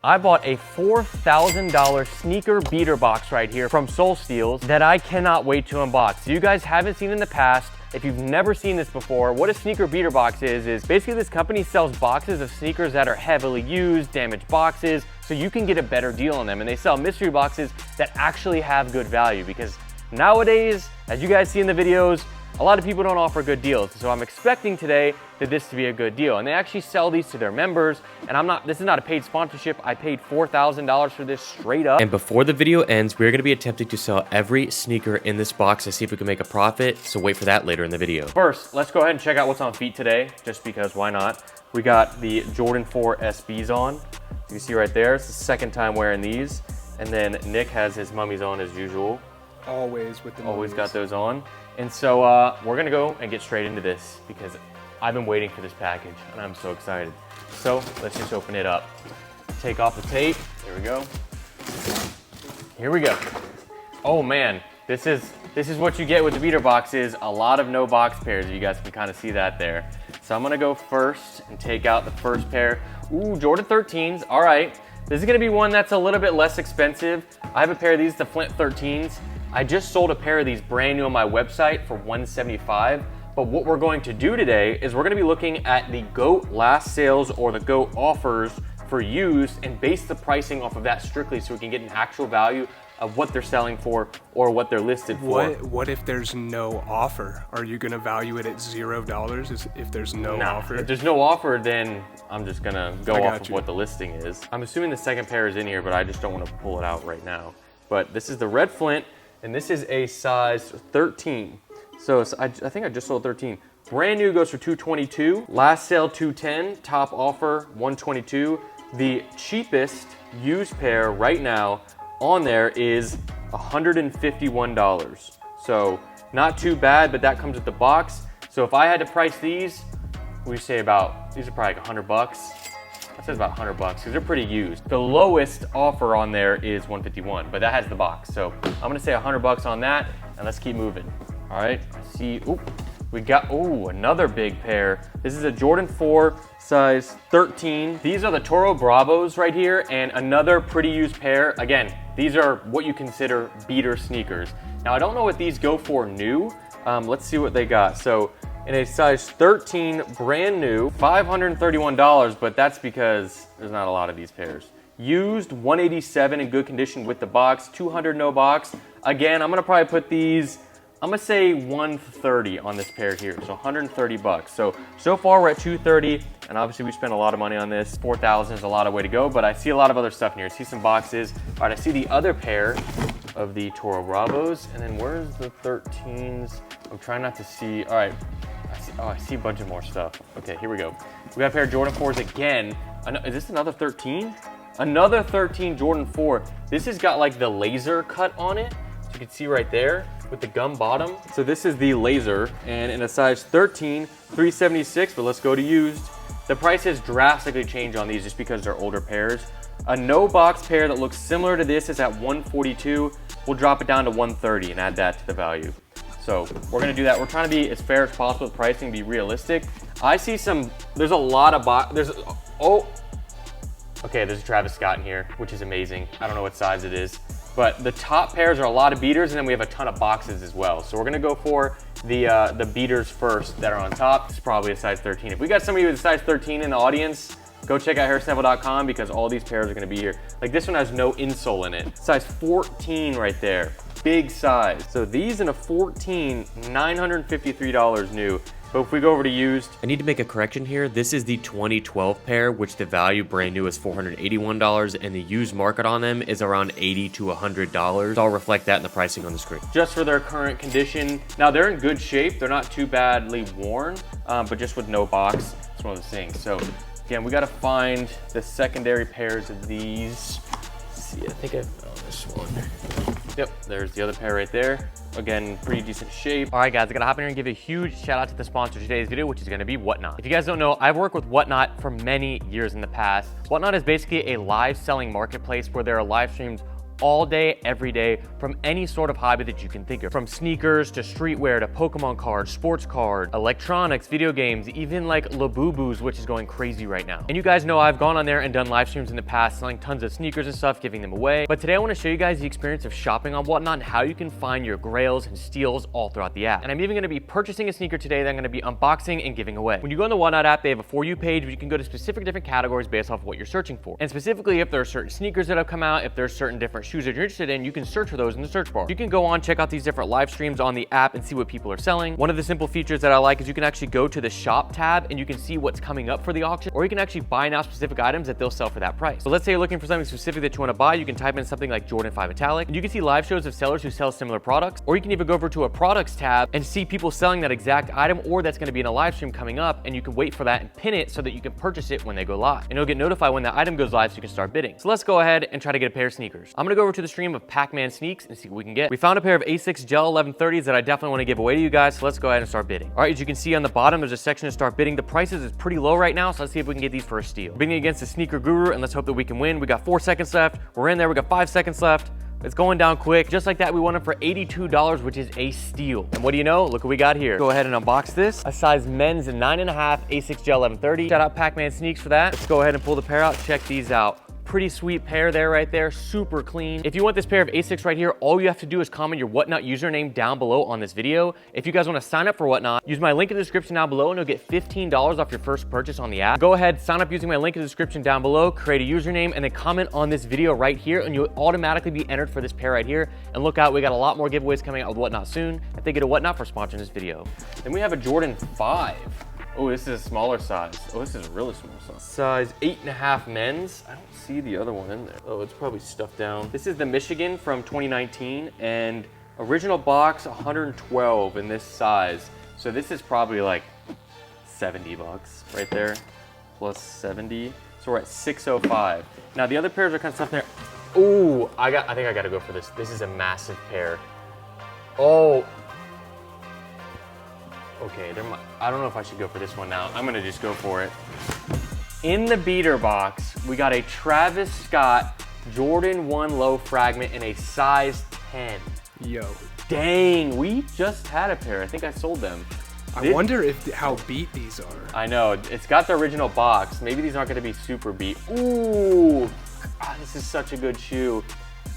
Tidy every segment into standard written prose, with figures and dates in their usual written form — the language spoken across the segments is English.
I bought a $4,000 sneaker beater box right here from Soul Steals that I cannot wait to unbox. So you guys haven't seen in the past, if you've never seen this before, what a sneaker beater box is basically this company sells boxes of sneakers that are heavily used, damaged boxes, so you can get a better deal on them. And they sell mystery boxes that actually have good value, because nowadays, as you guys see in the videos, a lot of people don't offer good deals. So I'm expecting today that this to be a good deal. And they actually sell these to their members. And this is not a paid sponsorship. I paid $4,000 for this straight up. And before the video ends, we're gonna be attempting to sell every sneaker in this box to see if we can make a profit. So wait for that later in the video. First, let's go ahead and check out what's on feet today, just because why not? We got the Jordan 4 SBs on. You can see right there, it's the second time wearing these. And then Nick has his mummies on as usual. Always with the mummies. Always got those on. And so we're gonna go and get straight into this because I've been waiting for this package and I'm so excited. So let's just open it up. Take off the tape. Here we go. Here we go. Oh man, this is what you get with the beater boxes. A lot of no box pairs. You guys can kind of see that there. So I'm gonna go first and take out the first pair. Ooh, Jordan 13s. All right. This is gonna be one that's a little bit less expensive. I have a pair of these, the Flint 13s. I just sold a pair of these brand new on my website for $175. But what we're going to do today is we're gonna be looking at the GOAT last sales or the GOAT offers for used and base the pricing off of that strictly so we can get an actual value of what they're selling for or what they're listed for. What if there's no offer? Are you gonna value it at $0 if there's no offer? If there's no offer, then I'm just gonna go off of what the listing is. I'm assuming the second pair is in here, but I just don't wanna pull it out right now. But this is the red Flint, and this is a size 13. So I think I just sold 13. Brand new goes for $222. Last sale $210. Top offer $122. The cheapest used pair right now on there is $151. So not too bad, but that comes with the box. So if I had to price these, we say these are probably like $100. That says about $100 because they're pretty used. The lowest offer on there is $151, but that has the box. So I'm gonna say $100 on that, and let's keep moving. All right, we got another big pair. This is a Jordan 4 size 13. These are the Toro Bravos right here, and another pretty used pair. Again, these are what you consider beater sneakers. Now I don't know what these go for new. Let's see what they got. So in a size 13, brand new, $531, but that's because there's not a lot of these pairs. Used, $187 in good condition with the box, $200 no box. Again, I'm gonna probably put these, I'm gonna say $130 on this pair here, so $130. So far we're at $230, and obviously we spent a lot of money on this. $4,000 is a lot of way to go, but I see a lot of other stuff in here. I see some boxes. All right, I see the other pair of the Toro Bravos, and then where's the 13s? I'm trying not to see. All right, I see a bunch of more stuff. Okay, here we go. We got a pair of Jordan 4s again. Is this another 13? Another 13 Jordan 4. This has got like the laser cut on it. So you can see right there with the gum bottom. So this is the laser, and in a size 13, $376, but let's go to used. The prices drastically change on these just because they're older pairs. A no box pair that looks similar to this is at $142. We'll drop it down to $130 and add that to the value. So we're gonna do that. We're trying to be as fair as possible with pricing, be realistic. I see there's a lot of okay, there's a Travis Scott in here, which is amazing. I don't know what size it is, but the top pairs are a lot of beaters, and then we have a ton of boxes as well. So we're gonna go for the beaters first that are on top. It's probably a size 13. If we got somebody with a size 13 in the audience, go check out harrisnevel.com because all these pairs are gonna be here. Like this one has no insole in it. Size 14 right there, big size. So these in a 14, $953 new. But if we go over to used, I need to make a correction here. This is the 2012 pair, which the value brand new is $481, and the used market on them is around $80 to $100. So I'll reflect that in the pricing on the screen. Just for their current condition. Now they're in good shape. They're not too badly worn, but just with no box, it's one of those things. So again, we got to find the secondary pairs of these. Let's see, I think I found this one. Yep, there's the other pair right there. Again, pretty decent shape. All right, guys, I gotta hop in here and give a huge shout out to the sponsor of today's video, which is gonna be Whatnot. If you guys don't know, I've worked with Whatnot for many years in the past. Whatnot is basically a live selling marketplace where there are live streams all day, every day, from any sort of hobby that you can think of. From sneakers to streetwear to Pokemon cards, sports cards, electronics, video games, even like Labubus, which is going crazy right now. And you guys know I've gone on there and done live streams in the past, selling tons of sneakers and stuff, giving them away. But today I want to show you guys the experience of shopping on Whatnot and how you can find your grails and steals all throughout the app. And I'm even going to be purchasing a sneaker today that I'm going to be unboxing and giving away. When you go on the Whatnot app, they have a For You page where you can go to specific different categories based off of what you're searching for. And specifically, if there are certain sneakers that have come out, if there's certain different shoes that you're interested in, you can search for those in the search bar. You can go on, check out these different live streams on the app and see what people are selling. One of the simple features that I like is you can actually go to the shop tab and you can see what's coming up for the auction, or you can actually buy now specific items that they'll sell for that price. So let's say you're looking for something specific that you want to buy, you can type in something like Jordan 5 Metallic, and you can see live shows of sellers who sell similar products, or you can even go over to a products tab and see people selling that exact item, or that's going to be in a live stream coming up, and you can wait for that and pin it so that you can purchase it when they go live. And you'll get notified when that item goes live so you can start bidding. So let's go ahead and try to get a pair of sneakers. I'm going to go over to the stream of Pac-Man Sneaks and see what we can get. We found a pair of Asics Gel-1130s that I definitely want to give away to you guys, so let's go ahead and start bidding. All right, as you can see on the bottom, there's a section to start bidding. The prices is pretty low right now, so let's see if we can get these for a steal. Bidding against the sneaker guru, and let's hope that we can win. We got 4 seconds left. We're in there. We got 5 seconds left. It's going down quick. Just like that, we won it for $82, which is a steal. And what do you know? Look what we got here. Go ahead and unbox this. A size men's 9.5 Asics Gel-1130. Shout out Pac-Man Sneaks for that. Let's go ahead and pull the pair out. Check these out. Pretty sweet pair there, right there, super clean. If you want this pair of Asics right here, all you have to do is comment your Whatnot username down below on this video. If you guys want to sign up for Whatnot, use my link in the description down below and you'll get $15 off your first purchase on the app. Go ahead, sign up using my link in the description down below, create a username, and then comment on this video right here, and you'll automatically be entered for this pair right here. And look out, we got a lot more giveaways coming out with Whatnot soon. And thank you to Whatnot for sponsoring this video. Then we have a Jordan 5. Oh, this is a smaller size. Oh, this is a really small size. Size 8.5 men's. I don't see the other one in there. Oh, it's probably stuffed down. This is the Michigan from 2019, and original box 112 in this size. So this is probably like 70 bucks right there, plus 70. So we're at 605. Now the other pairs are kind of stuffed there. Oh, I think I gotta go for this. This is a massive pair. Oh. Okay, I don't know if I should go for this one now. I'm gonna just go for it. In the beater box, we got a Travis Scott Jordan 1 low fragment in a size 10. Yo. Dang, we just had a pair. I think I sold them. I wonder how beat these are. I know, it's got the original box. Maybe these aren't gonna be super beat. Ooh, this is such a good shoe.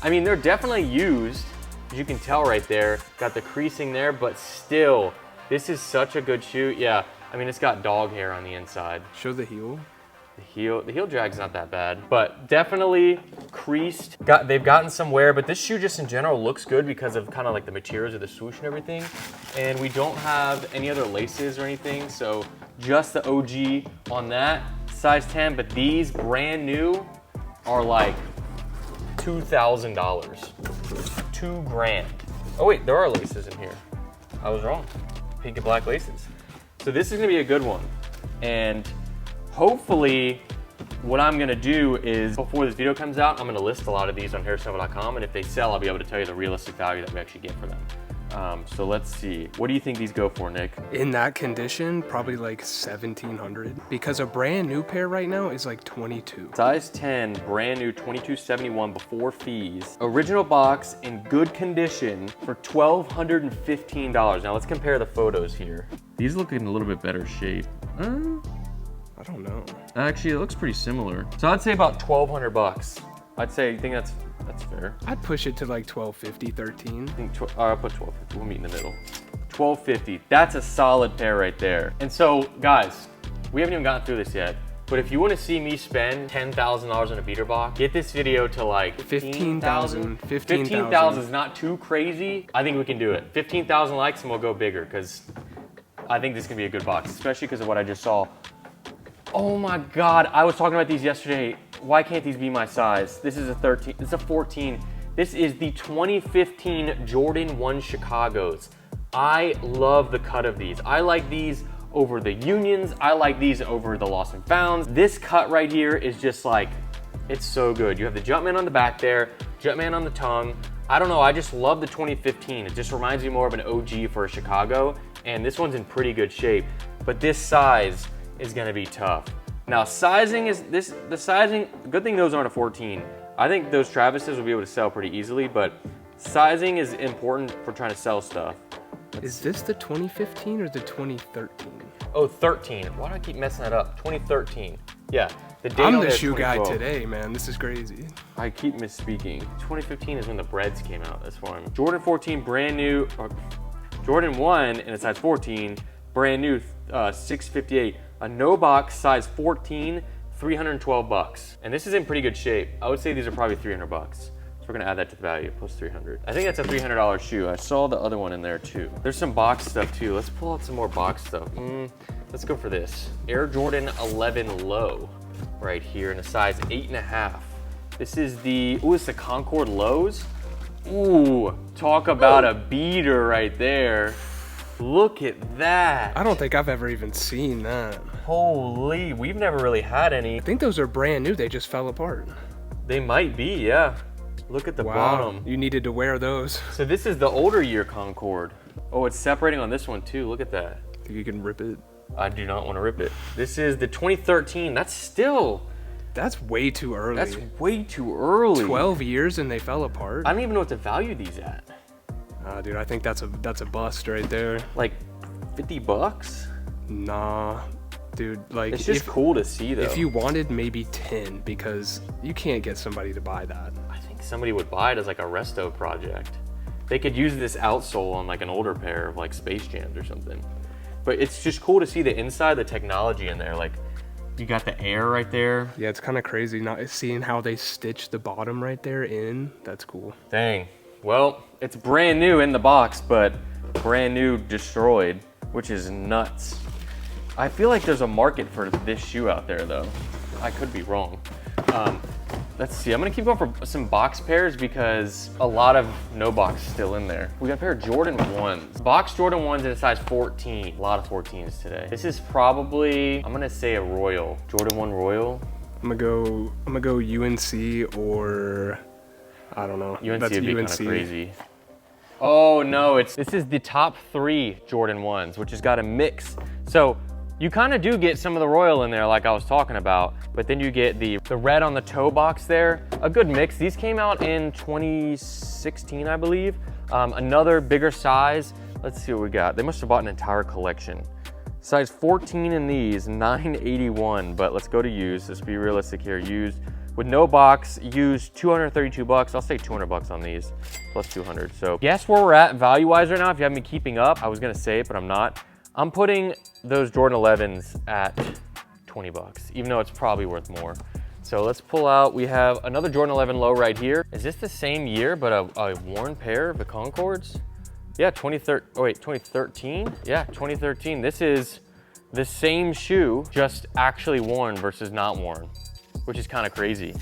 I mean, they're definitely used, as you can tell right there. Got the creasing there, but still, this is such a good shoe. Yeah, I mean, it's got dog hair on the inside. Show the heel. The heel drag's not that bad, but definitely creased. They've gotten some wear, but this shoe just in general looks good because of kind of like the materials of the swoosh and everything. And we don't have any other laces or anything, so just the OG on that. Size 10, but these brand new are like $2,000. $2 grand. Oh wait, there are laces in here. I was wrong. Pink and black laces. So this is gonna be a good one. And hopefully, what I'm gonna do is, before this video comes out, I'm gonna list a lot of these on hairstyle.com, and if they sell, I'll be able to tell you the realistic value that we actually get for them. So let's see. What do you think these go for, Nick? In that condition, probably like 1,700, because a brand new pair right now is like 22. Size 10, brand new, $22.71 before fees. Original box in good condition for $1,215. Now let's compare the photos here. These look in a little bit better shape. I don't know. Actually, it looks pretty similar. So I'd say about 1,200 bucks. I'd say, you think that's fair? I'd push it to like 1,250, 13. I think I'll put 1,250. We'll meet in the middle. 1,250. That's a solid pair right there. And so, guys, we haven't even gotten through this yet. But if you want to see me spend $10,000 on a beater box, get this video to like 15,000. 15,000 is not too crazy. I think we can do it. 15,000 likes and we'll go bigger, because I think this can be a good box, especially because of what I just saw. Oh my God, I was talking about these yesterday. Why can't these be my size? This is a 13, it's a 14. This is the 2015 Jordan 1 Chicago's. I love the cut of these. I like these over the Unions. I like these over the Lost and Founds. This cut right here is just like, it's so good. You have the Jumpman on the back there, Jumpman on the tongue. I don't know, I just love the 2015. It just reminds me more of an OG for a Chicago, and this one's in pretty good shape. But this size is gonna be tough. Now sizing is the sizing, good thing those aren't a 14. I think those Travises will be able to sell pretty easily, but sizing is important for trying to sell stuff. Is this the 2015 or the 2013? Oh, 13. Why do I keep messing that up? 2013. Yeah. The date I'm on the there is shoe guy 2012. today, man. This is crazy. I keep misspeaking. 2015 is when the breads came out. That's why I'm Jordan 14 brand new, or Jordan 1 in a size 14, brand new 658. A no box size 14, 312 bucks. And this is in pretty good shape. I would say these are probably 300 bucks. So we're gonna add that to the value, plus 300. I think that's a $300 shoe. I saw the other one in there too. There's some box stuff too. Let's pull out some more box stuff. Let's go for this. Air Jordan 11 Low right here in a size 8.5. This is the, ooh, it's the Concord Lows. Ooh, talk about a beater right there. Look at that. I don't think I've ever even seen that. Holy, we've never really had any. I think those are brand new. They just fell apart. They might be, yeah. Look at the bottom. You needed to wear those. So this is the older year Concord. Oh, it's separating on this one too. Look at that. Think you can rip it? I do not want to rip it. This is the 2013. That's way too early. That's way too early. 12 years and they fell apart? I don't even know what to value these at. Dude, I think that's a bust right there. Like 50 bucks? Nah, dude, like It's just cool to see though. If you wanted maybe 10, because you can't get somebody to buy that. I think somebody would buy it as like a resto project. They could use this outsole on like an older pair of like Space Jams or something. But it's just cool to see the inside, the technology in there. Like you got the air right there. Yeah, it's kind of crazy not seeing how they stitch the bottom right there in. That's cool. Dang. Well, it's brand new in the box, but brand new destroyed, which is nuts. I feel like there's a market for this shoe out there though. I could be wrong. Let's see, I'm gonna keep going for some box pairs because a lot of no box still in there. We got a pair of Jordan 1s. Box Jordan 1s in a size 14. A lot of 14s today. This is probably, I'm gonna say a Royal. Jordan 1 Royal. I'm gonna go UNC or I don't know. UNC That's would be kind UNC. of crazy. Oh no, this is the top 3 Jordan 1s, which has got a mix. So you kind of do get some of the Royal in there like I was talking about, but then you get the red on the toe box there. A good mix. These came out in 2016, I believe. Another bigger size. Let's see what we got. They must have bought an entire collection. Size 14 in these, $981, but let's go to used. Let's be realistic here. Used with no box, used 232 bucks. I'll say 200 bucks on these, plus 200. So guess where we're at value-wise right now if you haven't been keeping up. I was gonna say it, but I'm not. I'm putting those Jordan 11s at 20 bucks, even though it's probably worth more. So let's pull out, we have another Jordan 11 low right here. Is this the same year, but a worn pair of the Concords? Yeah, 2013? Yeah, 2013. This is the same shoe, just actually worn versus not worn, which is kind of crazy.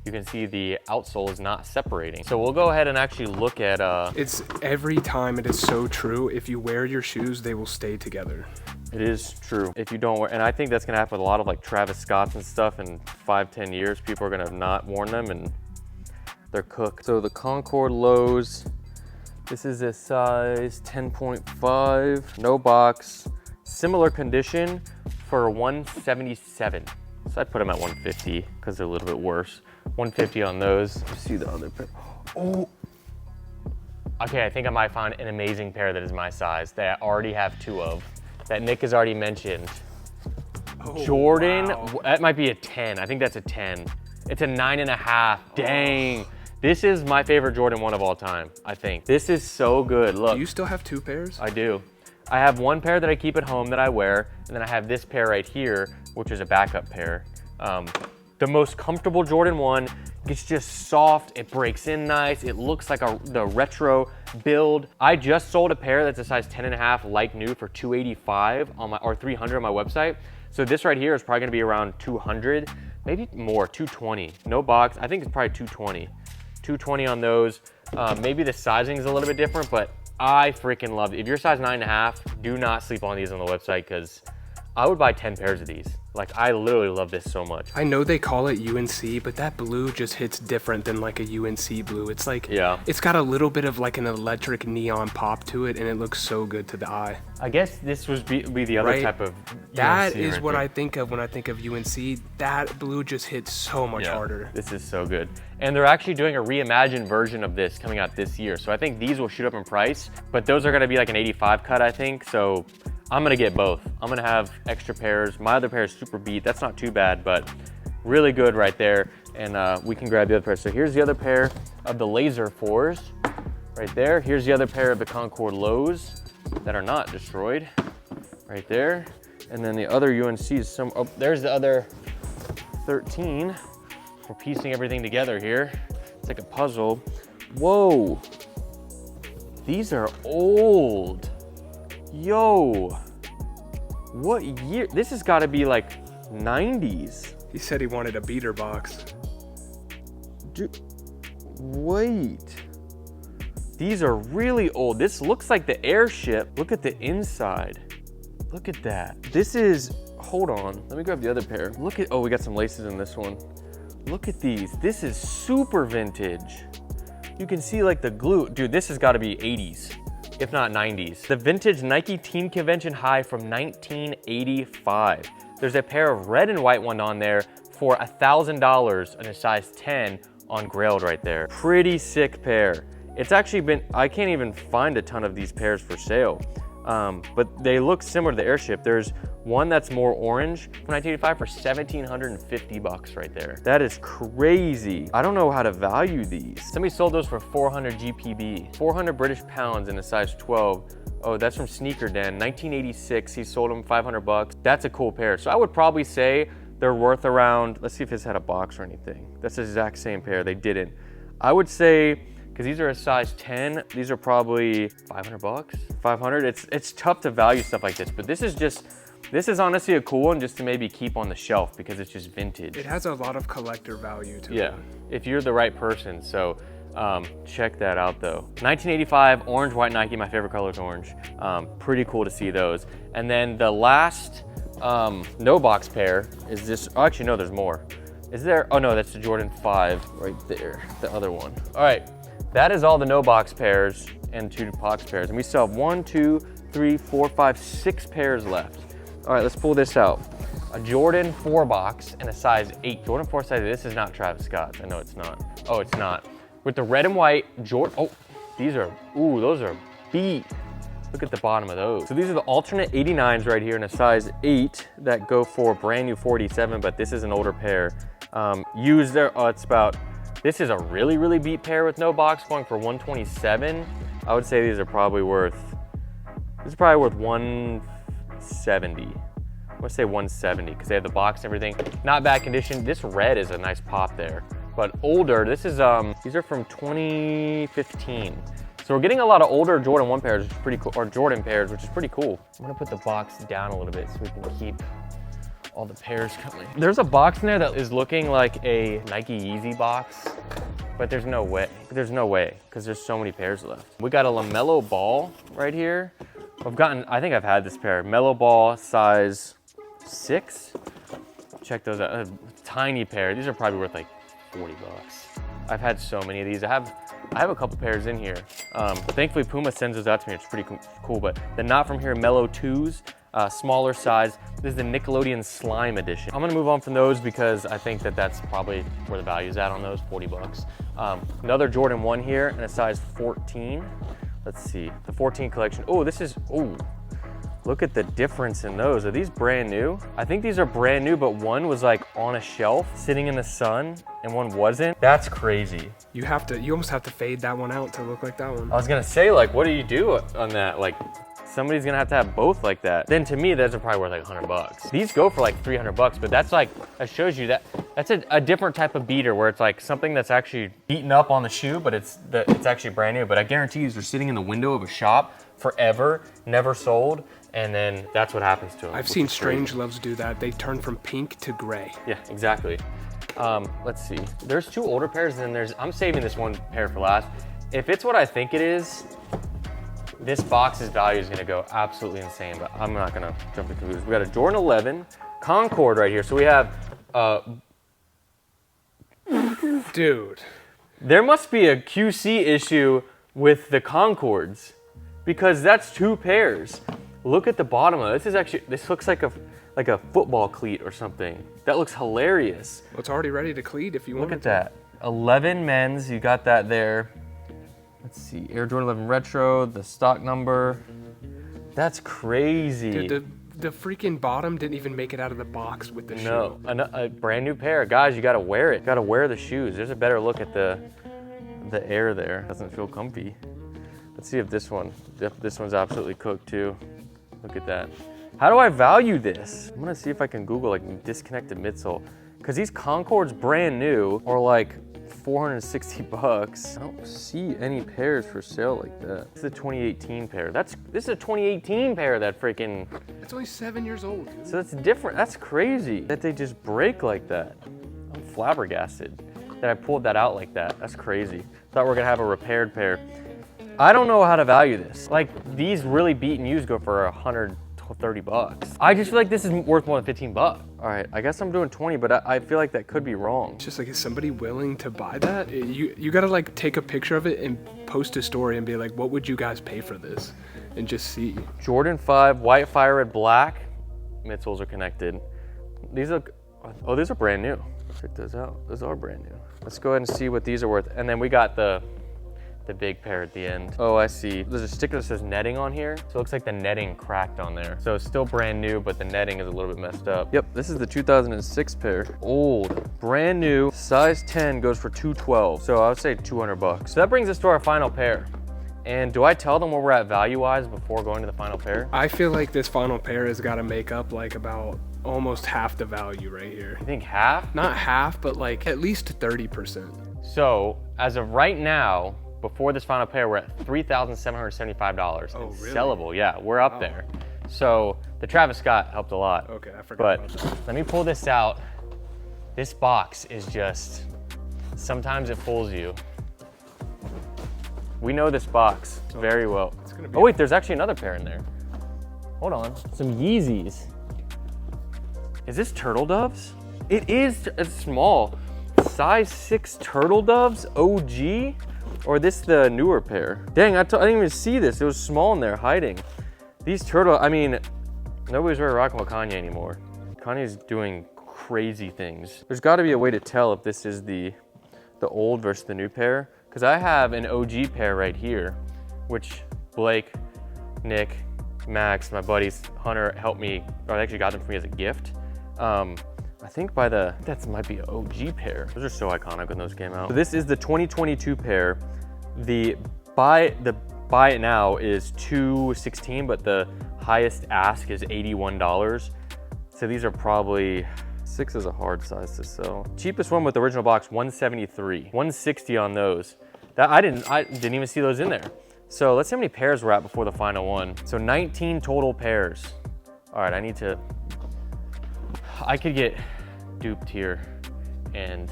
You can see the outsole is not separating. So we'll go ahead and actually look at, It's every time, it is so true. If you wear your shoes, they will stay together. It is true. If you don't wear, and I think that's gonna happen with a lot of like Travis Scotts and stuff in 5-10 years, people are gonna have not worn them and they're cooked. So the Concord lows, this is a size 10.5, no box, similar condition for 177. So I'd put them at 150 because they're a little bit worse. 150 on those. Let's see the other pair. Oh. Okay, I think I might find an amazing pair that is my size that I already have 2 of, that Nick has already mentioned. Oh, Jordan, wow. that might be a 10. I think that's a 10. It's a 9.5. Dang. This is my favorite Jordan 1 of all time, I think. This is so good. Look. Do you still have 2 pairs? I do. I have one pair that I keep at home that I wear, and then I have this pair right here, which is a backup pair. The most comfortable Jordan 1. It's just soft, it breaks in nice, it looks like the retro build. I just sold a pair that's a size 10.5 like new for $285 on my, or $300 on my website. So this right here is probably gonna be around 200, maybe more, 220. No box, I think it's probably 220. 220 on those. Maybe the sizing is a little bit different, but I freaking love it. If you're size 9.5, do not sleep on these on the website because I would buy 10 pairs of these. Like, I literally love this so much. I know they call it UNC, but that blue just hits different than like a UNC blue. It's like, Yeah. it's got a little bit of like an electric neon pop to it, and it looks so good to the eye. I guess this would be the other Right. type of That UNC is right what there. I think of when I think of UNC. That blue just hits so much harder. This is so good. And they're actually doing a reimagined version of this coming out this year. So I think these will shoot up in price, but those are gonna be like an 85 cut, I think. So I'm gonna get both. I'm gonna have extra pairs. My other pair is super beat. That's not too bad, but really good right there. And we can grab the other pair. So here's the other pair of the Laser 4s right there. Here's the other pair of the Concord Lows that are not destroyed right there. And then the other UNC is oh, there's the other 13. We're piecing everything together here. It's like a puzzle. Whoa, these are old. Yo, what year? This has gotta be like 90s. He said he wanted a beater box. Dude, wait. These are really old. This looks like the airship. Look at the inside. Look at that. This is, hold on. Let me grab the other pair. Look at, oh, we got some laces in this one. Look at these. This is super vintage. You can see like the glue. Dude, this has gotta be 80s, if not 90s. The vintage Nike Team Convention High from 1985. There's a pair of red and white one on there for $1,000 in a size 10 on Grailed right there. Pretty sick pair. It's actually been, I can't even find a ton of these pairs for sale, but they look similar to the airship. There's one that's more orange from 1985 for 1,750 bucks right there. That is crazy. I don't know how to value these. Somebody sold those for 400 GPB, 400 British pounds in a size 12. Oh, that's from Sneaker Den, 1986. He sold them 500 bucks. That's a cool pair. So I would probably say they're worth around, let's see if this had a box or anything. That's the exact same pair, they didn't. I would say, because these are a size 10, these are probably 500 bucks, 500. It's tough to value stuff like this, but this is honestly a cool one just to maybe keep on the shelf because it's just vintage. It has a lot of collector value to it. Yeah, if you're the right person. So check that out though. 1985, orange, white Nike, my favorite color is orange. Pretty cool to see those. And then the last no box pair is this, oh, actually no, there's more. Is there, oh no, that's the Jordan 5 right there, the other one. All right, that is all the no box pairs and 2 box pairs. And we still have 1, 2, 3, 4, 5, 6 pairs left. All right, let's pull this out. A Jordan 4 box and a size 8. Jordan 4 size, this is not Travis Scott's. I know it's not. Oh, it's not. With the red and white Jordan, oh, these are, ooh, those are beat. Look at the bottom of those. So these are the alternate 89s right here in a size 8 that go for brand new 47, but this is an older pair. Used there, it's about, this is a really, really beat pair with no box going for 127. I would say these are probably worth, this is probably worth 170. I would say 170 because they have the box and everything. Not bad condition. This red is a nice pop there, but older. This is, these are from 2015. So we're getting a lot of older Jordan 1 pairs, which is pretty cool, or Jordan pairs, which is pretty cool. I'm gonna put the box down a little bit so we can keep all the pairs coming. There's a box in there that is looking like a Nike Yeezy box, but there's no way. There's no way, because there's so many pairs left. We got a LaMelo Ball right here. I've gotten, I think I've had this pair. Melo Ball size 6. Check those out, a tiny pair. These are probably worth like 40 bucks. I've had so many of these. I have a couple pairs in here. Thankfully Puma sends those out to me, it's pretty cool, but the not from here Mellow 2s, smaller size. This is the Nickelodeon Slime edition. I'm gonna move on from those because I think that that's probably where the value's at on those, 40 bucks. Another Jordan 1 here in a size 14. Let's see, the 14 collection. Oh, this is, oh, look at the difference in those. Are these brand new? I think these are brand new, but one was like on a shelf sitting in the sun and one wasn't. That's crazy. You almost have to fade that one out to look like that one. I was gonna say, like, what do you do on that? Like, somebody's gonna have to have both like that. Then to me, those are probably worth like 100 bucks. These go for like 300 bucks, but that's like, that shows you that, that's a different type of beater where it's like something that's actually beaten up on the shoe, but it's actually brand new. But I guarantee you, they're sitting in the window of a shop forever, never sold, and then that's what happens to them. I've seen Strange Loves do that. They turn from pink to gray. Yeah, exactly. Let's see. There's 2 older pairs, and then I'm saving this one pair for last. If it's what I think it is, this box's value is gonna go absolutely insane, but I'm not gonna jump to conclusions. We got a Jordan 11 Concord right here. So we have, Dude. there must be a QC issue with the Concords because that's 2 pairs. Look at the bottom of it. This is actually, this looks like a football cleat or something. That looks hilarious. Well, it's already ready to cleat if you want. Look at that. 11 men's, you got that there. Let's see, Air Jordan 11 Retro, the stock number. That's crazy. Dude, the freaking bottom didn't even make it out of the box with the shoe. No, a brand new pair. Guys, you gotta wear it. You gotta wear the shoes. There's a better look at the air there. Doesn't feel comfy. Let's see if this one's absolutely cooked too. Look at that. How do I value this? I'm gonna see if I can Google like disconnected midsole. Cause these Concords brand new are like 460 bucks. I don't see any pairs for sale like that. This is a 2018 pair. This is a 2018 pair that freaking. It's only 7 years old, dude. So that's different. That's crazy that they just break like that. I'm flabbergasted that I pulled that out like that. That's crazy. Thought we were gonna have a repaired pair. I don't know how to value this. Like these really beaten used go for 130 bucks. I just feel like this is worth more than 15 bucks. All right, I guess I'm doing 20, but I feel like that could be wrong. It's just like, is somebody willing to buy that? You gotta like take a picture of it and post a story and be like, what would you guys pay for this? And just see. Jordan 5, white, fire red, black. Midsoles are connected. These look, oh, these are brand new. Check those out. Those are brand new. Let's go ahead and see what these are worth. And then we got the big pair at the end. Oh, I see. There's a sticker that says netting on here. So it looks like the netting cracked on there. So it's still brand new, but the netting is a little bit messed up. Yep, this is the 2006 pair. Old, brand new, size 10 goes for $212. So I would say 200 bucks. So that brings us to our final pair. And do I tell them where we're at value-wise before going to the final pair? I feel like this final pair has got to make up like about almost half the value right here. You think half? Not half, but like at least 30%. So as of right now, before this final pair, we're at $3,775. Oh, It's really? sellable, yeah, we're up there. So the Travis Scott helped a lot. Okay, I forgot about But that. let me pull this out. This box is just, sometimes it fools you. We know this box very well. It's gonna be Oh wait, there's actually another pair in there. Hold on, some Yeezys. Is this turtle doves? It is, it's small. Size 6 turtle doves, OG? Or this the newer pair? Dang, I didn't even see this. It was small in there, hiding. These turtle, I mean, nobody's really rocking with Kanye anymore. Kanye's doing crazy things. There's gotta be a way to tell if this is the old versus the new pair. Cause I have an OG pair right here, which Blake, Nick, Max, my buddies, Hunter helped me, or they actually got them for me as a gift. I think that might be an OG pair. Those are so iconic when those came out. So this is the 2022 pair. The buy it now is $216, but the highest ask is $81. So these are probably, 6 is a hard size to sell. Cheapest one with the original box, $173. $160 on those. That I didn't even see those in there. So let's see how many pairs we're at before the final one. So 19 total pairs. All right, I could get duped here and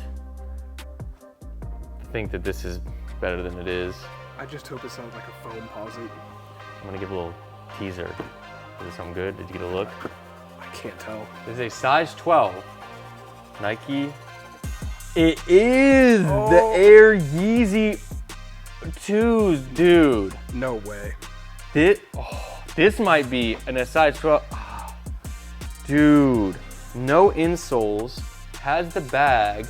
think that this is better than it is. I just hope it sounds like a foam posit. I'm gonna give a little teaser. Does it sound good? Did you get a look? I can't tell. This is a size 12 Nike. It is the Air Yeezy 2s, dude. No way. This might be a size 12. Oh, dude, no insoles, has the bag.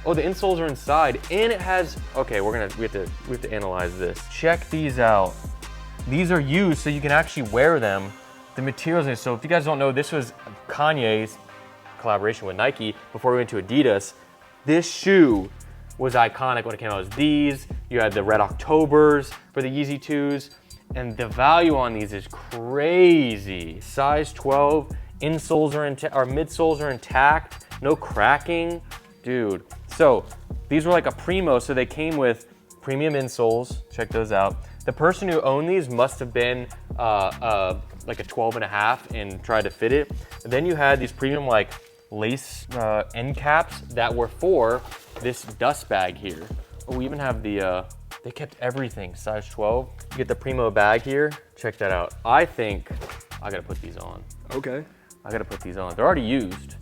Oh, the insoles are inside, and it has, okay, we have to analyze this. Check these out. These are used so you can actually wear them. The materials in it, so if you guys don't know, this was Kanye's collaboration with Nike before we went to Adidas. This shoe was iconic when it came out. It was these, you had the Red Octobers for the Yeezy 2s, and the value on these is crazy. Size 12, insoles are midsoles are intact, no cracking. Dude, so these were like a primo, so they came with premium insoles, check those out. The person who owned these must have been like a 12.5 and tried to fit it. And then you had these premium like lace end caps that were for this dust bag here. Oh, we even have the They kept everything, size 12. You get the Primo bag here. Check that out. I think I gotta put these on. Okay. I gotta put these on. They're already used,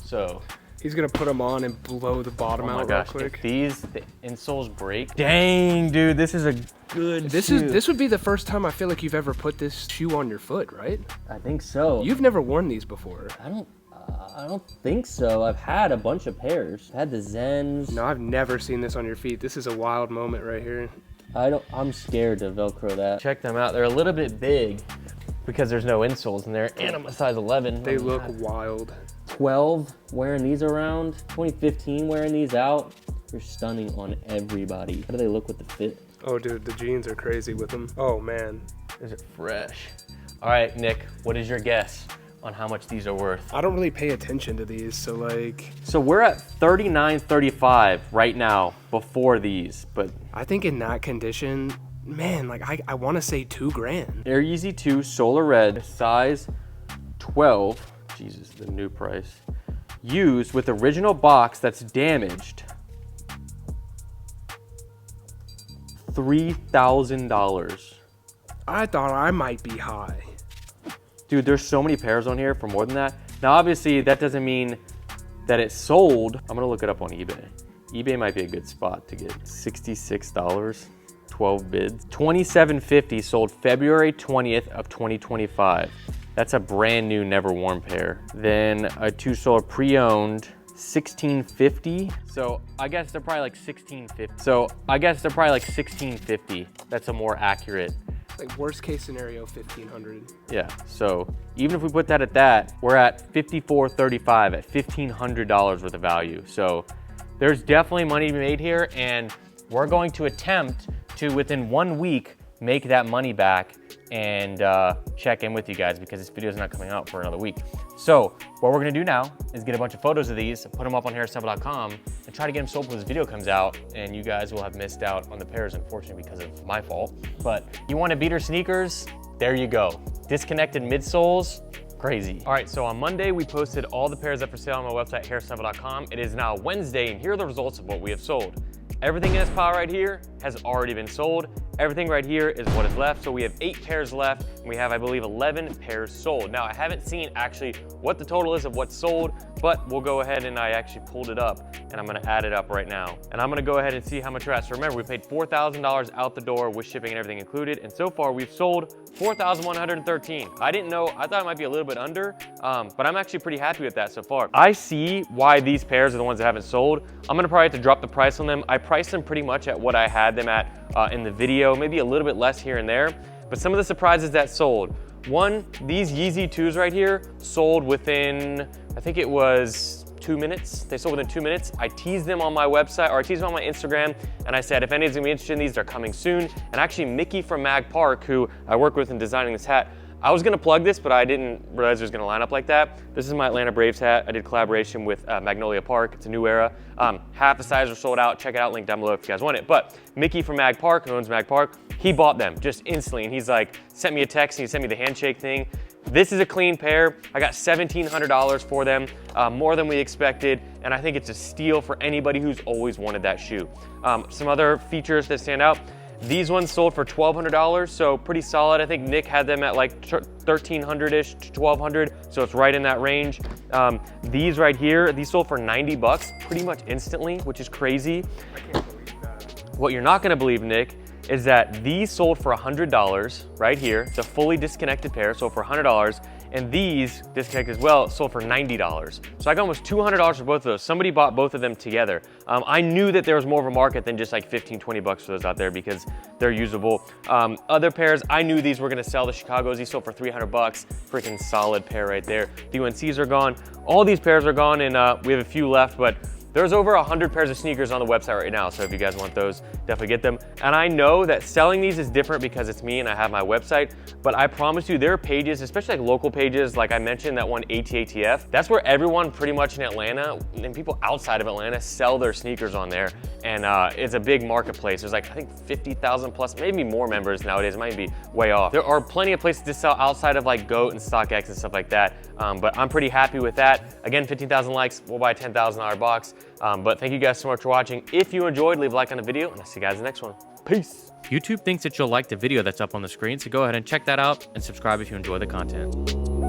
so. He's gonna put them on and blow the bottom out real quick. If the insoles break. Dang, dude, this is a good shoe. This would be the first time I feel like you've ever put this shoe on your foot, right? I think so. You've never worn these before. I don't think so. I've had a bunch of pairs. I've had the Zens. No, I've never seen this on your feet. This is a wild moment right here. I'm scared to Velcro that. Check them out. They're a little bit big because there's no insoles in there, and I'm a size 11. They look wild. 12 wearing these around, 2015 wearing these out. They're stunning on everybody. How do they look with the fit? Oh, dude, the jeans are crazy with them. Oh, man. These are fresh. All right, Nick, what is your guess on how much these are worth? I don't really pay attention to these, so like... So we're at $39.35 right now before these, but... I think in that condition, man, like I want to say $2,000. Air Yeezy 2 Solar Red, size 12. Jesus, the new price. Used with original box that's damaged. $3,000. I thought I might be high. Dude, there's so many pairs on here for more than that. Now, obviously, that doesn't mean that it's sold. I'm gonna look it up on eBay. eBay might be a good spot to get $66, 12 bids. $27.50 sold February 20th of 2025. That's a brand new, never worn pair. Then a 2 Solar pre-owned, $16.50. So I guess they're probably like $16.50. That's a more accurate. Like worst case scenario, $1,500. Yeah, so even if we put that at that, we're at $54.35 at $1,500 worth of value. So there's definitely money to be made here, and we're going to attempt to, within 1 week, make that money back and check in with you guys, because this video is not coming out for another week. So what we're gonna do now is get a bunch of photos of these, put them up on hairstyle.com, and try to get them sold before this video comes out, and you guys will have missed out on the pairs, unfortunately, because of my fault. But you want BEATER sneakers? There you go. Disconnected midsoles, crazy. All right, so on Monday, we posted all the pairs up for sale on my website, hairstyle.com. It is now Wednesday, and here are the results of what we have sold. Everything in this pile right here has already been sold. Everything right here is what is left. So we have 8 pairs left, and we have, I believe, 11 pairs sold. Now, I haven't seen actually what the total is of what's sold, but we'll go ahead and I actually pulled it up, and I'm gonna add it up right now. And I'm gonna go ahead and see how much we're at. So remember, we paid $4,000 out the door with shipping and everything included, and so far we've sold 4,113. I didn't know, I thought it might be a little bit under, but I'm actually pretty happy with that so far. I see why these pairs are the ones that haven't sold. I'm gonna probably have to drop the price on them. I priced them pretty much at what I had them at in the video, maybe a little bit less here and there, but some of the surprises that sold. One, these Yeezy 2s right here sold within, I think it was 2 minutes. They sold within 2 minutes. I teased them on my website, or I teased them on my Instagram, and I said, if anyone's gonna be interested in these, they're coming soon. And actually, Mickey from Mag Park, who I work with in designing this hat, I was gonna plug this, but I didn't realize it was gonna line up like that. This is my Atlanta Braves hat. I did collaboration with Magnolia Park. It's a new era. Half the size are sold out. Check it out, link down below if you guys want it. But Mickey from Mag Park, who owns Mag Park, he bought them just instantly. And he's like, sent me a text and he sent me the handshake thing. This is a clean pair. I got $1,700 for them, more than we expected. And I think it's a steal for anybody who's always wanted that shoe. Some other features that stand out. These ones sold for $1,200, so pretty solid. I think Nick had them at like $1,300-ish to $1,200, so it's right in that range. These right here, these sold for $90 pretty much instantly, which is crazy. I can't believe that. What you're not gonna believe, Nick, is that these sold for $100 right here. It's a fully disconnected pair, sold for $100. And these, disconnected as well, sold for $90. So I got almost $200 for both of those. Somebody bought both of them together. I knew that there was more of a market than just like 15, 20 bucks for those out there because they're usable. Other pairs, I knew these were gonna sell. The Chicago's, these sold for $300. Freaking solid pair right there. The UNCs are gone. All these pairs are gone, and we have a few left, but there's over 100 pairs of sneakers on the website right now, so if you guys want those, definitely get them. And I know that selling these is different because it's me and I have my website, but I promise you there are pages, especially like local pages, like I mentioned that one ATATF, that's where everyone pretty much in Atlanta and people outside of Atlanta sell their sneakers on there, and it's a big marketplace. There's like, I think 50,000 plus, maybe more members nowadays, it might be way off. There are plenty of places to sell outside of like GOAT and StockX and stuff like that, but I'm pretty happy with that. Again, 15,000 likes, we'll buy a $10,000 box. But thank you guys so much for watching. If you enjoyed, leave a like on the video, and I'll see you guys in the next one. Peace. YouTube thinks that you'll like the video that's up on the screen, so go ahead and check that out and subscribe if you enjoy the content.